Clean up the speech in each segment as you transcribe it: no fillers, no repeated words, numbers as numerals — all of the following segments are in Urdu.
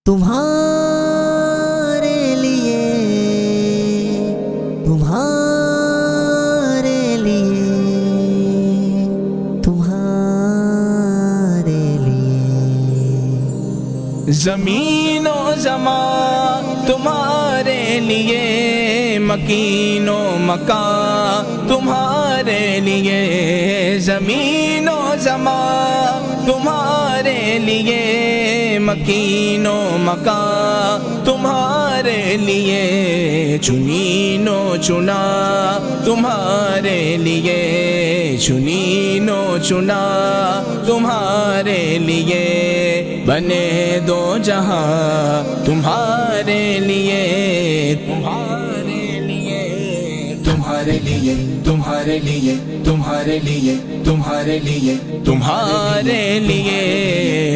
تمہارے لیے تمہارے لیے تمہارے لیے زمین و زمان تمہارے لیے، مکین و مکان تمہارے لیے، زمین و زمان تمہارے لیے، مکین و مکان تمہارے لیے، چنین و چنا تمہارے لیے، چنین و چنا تمہارے لیے، بنے دو جہاں تمہارے لیے، تمہارے لیے، تمہارے لیے، تمہارے لیے، تمہارے لیے، تمہارے لیے، تمہارے لیے،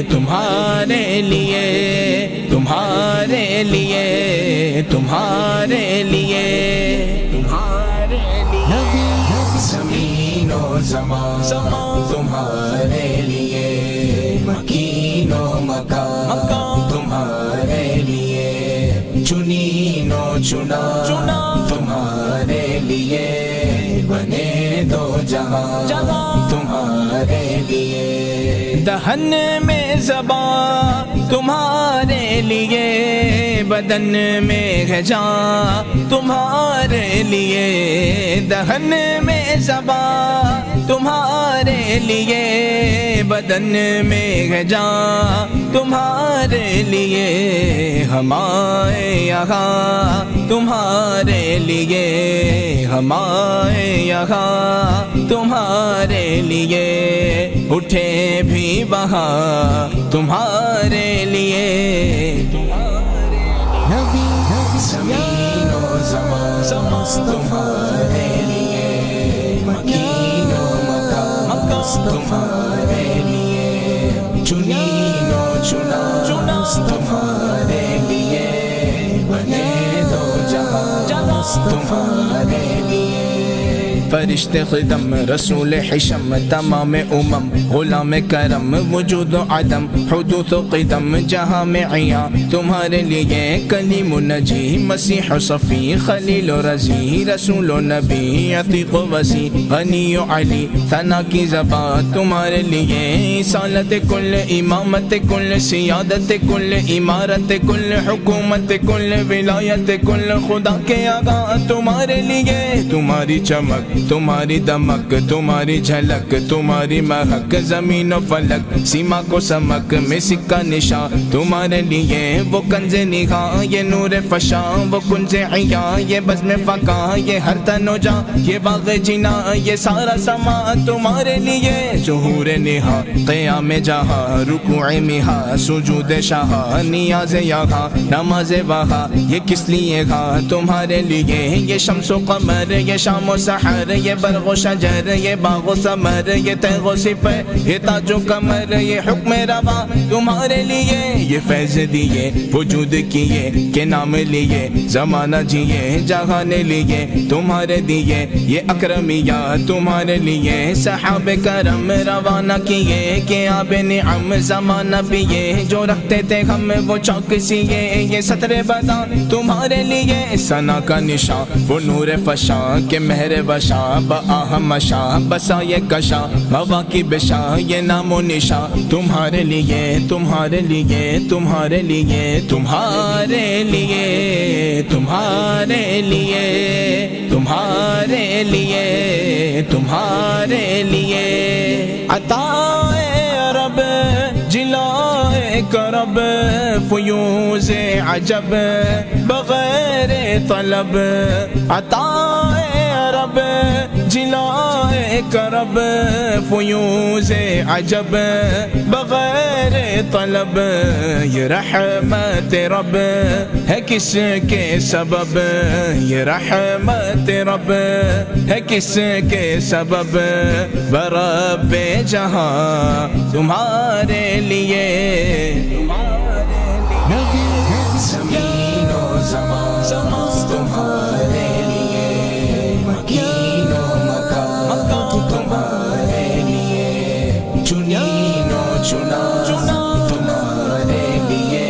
تمہارے لیے، تمہارے لیے، تمہارے لیے، تمہارے لیے، زمین و زمان تمہارے لیے، مکین و مکان تمہارے لیے، چنین و چنا تمہارے لیے، بنے دو جہاں تمہارے لیے، دہن میں زبان تمہارے لیے، بدن میں ہے جان تمہارے لیے، دہن میں زبان تمہارے لیے، بدن میں ہے جان تمہارے لیے، ہمارے یہاں تمہارے لیے، ہمارے یہاں تمہارے لیے، اٹھے بھی وہاں تمہارے لیے، زمین و زمان تمہارے لیے، مکین و مکان تمہارے لیے، چنین و چنا تمہارے لیے، بنے دو جہاں تمہارے لیے، فرشتے خدم رسول حشم تمام امم غلام کرم وجود و عدم حدوث و قدم جہاں میں عیاں تمہارے لیے، کلیم و نجی مسیح و صفی خلیل و رضی رسول و نبی عتیق و وسیع غنی و علی ثنا کی زبان تمہارے لیے، رسالت کل امامت کل سیادت کل امارت کل حکومت کل ولایت کل خدا کے آقا تمہارے لیے، تمہاری چمک تمہاری دمک تمہاری جھلک تمہاری مہک زمین و فلک سیما کو سمک میں سکہ نشان تمہارے لیے، وہ کنز نگاہ یہ نور فشاں وہ کنز عیاں یہ بزم فقاں یہ ہر تن و جاں یہ باغ جنا یہ سارا سما تمہارے لیے، ظہور نہا قیام جہاں رکوع مہا سجود شاہا نیاز یہاں نماز وہاں یہ کس لیے گا تمہارے لیے، یہ شمس و قمر یہ شام و سحر یہ برق و شجر یہ باغ و ثمر یہ تیغ و سپر یہ تاج و کمر یہ حکم روا تمہارے لیے، یہ فیض دیے وجود کیے کہ نام لیے زمانہ جیے جہان لیے تمہارے دیے، یہ اکرمیہ تمہارے لیے، صحابہ کرم روانہ کیے کہ آب نعم زمانہ پیے، جو رکھتے تھے ہم وہ چوکسیے یہ سطر بدا تمہارے لیے، ثنا کا نشان وہ نور فشاں کہ مہر وشاں بآہم مشاں بسا یہ کشاں مواقع بشاں یہ نام و نشاں تمہارے لیے، تمہارے لیے، تمہارے لیے، تمہارے لیے، تمہارے لیے، تمہارے لیے، تمہارے لیے، عطائے رب جلائے کرب فیوز عجب بغیر طلب، عطائے رب جلائے کرب فیوز عجب بغیر طلب، یہ رحمت رب ہے کس کے سبب، یہ رحمت رب ہے کس کے سبب، برب جہاں تمہارے لیے، زمین و زمان تمہارے لیے، مکین و مکان تمہارے لیے، چنین و چنا تمہارے لیے،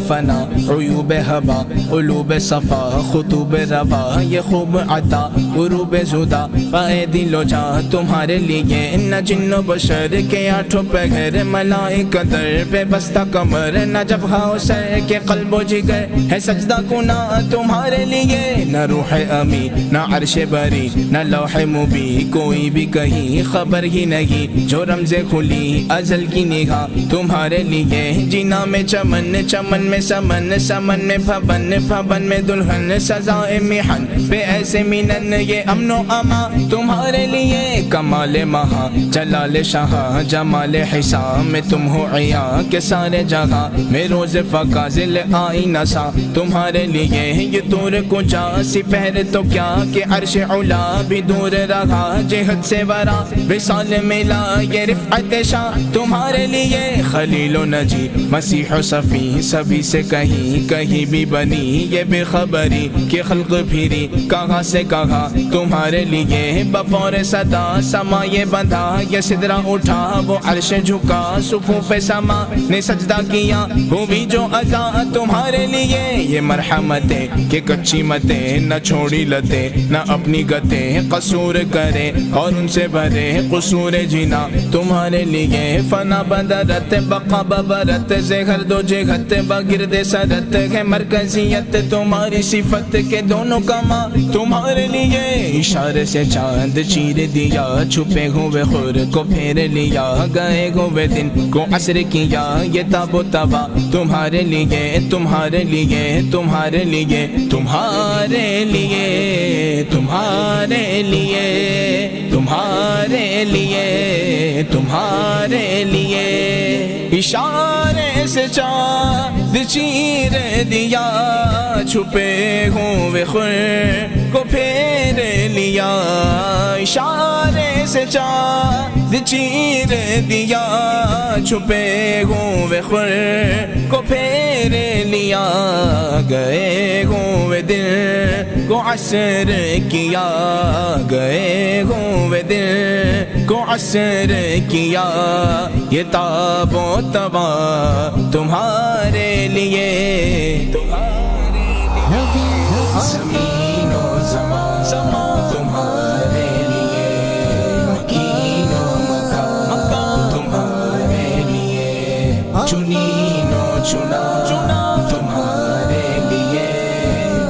فنا عیوب ہوا قلوب صفا خطوب روا یہ خوب عطا غروب زدا پائے دل و جاں تمہارے لیے نہ جن و بشر کے آٹھوں پہر ملائکہ در پہ بستہ کمر نہ جبہہ و سر کے قلب و جگر ہے سجدہ گناہ تمہارے لیے نہ روح امی نہ عرش بری نہ لوح مبی کوئی بھی کہیں خبر ہی نہیں جو رمز کھلی ازل کی نگاہ تمہارے لیے جینا میں چمن چمن میں سمن سمن میں پھبن پھبن میں دلہن سزائے محن بے ایسے مینن یہ امن و اما تمہارے لیے کمال مہا جلال شاہ جمال حسام میں تم ہو عیاں کے سارے جگہ میں روز فقازل آئینہ سا تمہارے لیے یہ دور کو جا سپہر تو کیا کہ عرش علا بھی دور رہا جہد سے ورا وصال ملا یہ رفعت شاہ تمہارے لیے خلیل و نجی مسیح و صفی سبھی سے کہیں کہیں بھی بنی یہ بے خبری کہ خلق پھری کہاں سے کہاں تمہارے لیے بفور صدا سما یہ بندھا یہ صدرہ اٹھا وہ عرش جھکا صفوف سما نے سجدہ کیا ہوئی جو عزا تمہارے لیے یہ مرحمتیں کہ کچی متیں نہ چھوڑی لتے نہ اپنی گتیں قصور کرے اور ان سے بھرے قصور جینا تمہارے لیے فنا بدرت بقا ببرت زہر دو جہت بگرد سرت ہے مرکزیت تمہاری صفت کے دونوں کما تمہارے لیے اشارے سے چاند چیر دیا چھپے ہوئے خور کو پھیر لیا گئے ہوئے دن کو عصر کیا یہ تاب و تبا تمہارے لیے تمہارے لیے تمہارے لیے تمہارے لیے تمہارے لیے تمہارے لیے تمہارے لیے اشارے سے چاند چیر دیا چھپے ہوئے خور کو پھیر لیا اشارے سے چاند چیر دیا چھپے ہوئے خور کو پھیر لیا گئے ہوئے دل کو عصر کیا گئے ہوئے دل کو عصر کیا یہ تاب و تبا تمہارے لیے زمین و زمان تمہارے لیے مکین و مکان تمہارے لیے چنین و چنا تمہارے لیے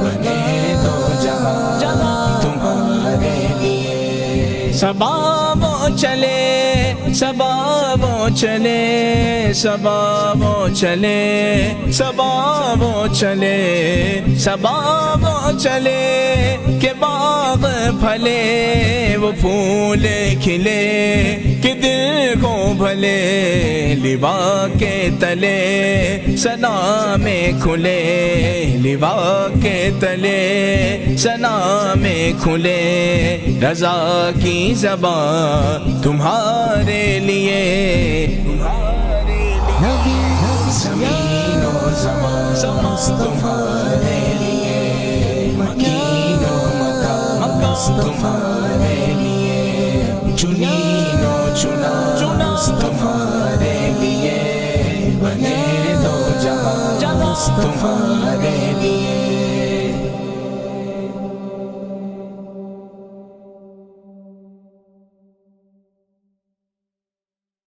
بنے دو جہاں تمہارے لیے صبا وہ چلے صبا وہ چلے صبا وہ چلے صبا وہ چلے صبا وہ چلے کہ باغ پھلے وہ پھول کھلے کہ دل کو بھلے لوا کے تلے ثنا میں کھلے لوا کے تلے ثنا میں کھلے رضا کی زبان تمہارے لیے زمین و زمان تمہارے لیے مکین و مکان تمہارے لیے چنین و چنا تمہارے لیے بنے دو جہاں تمہارے لیے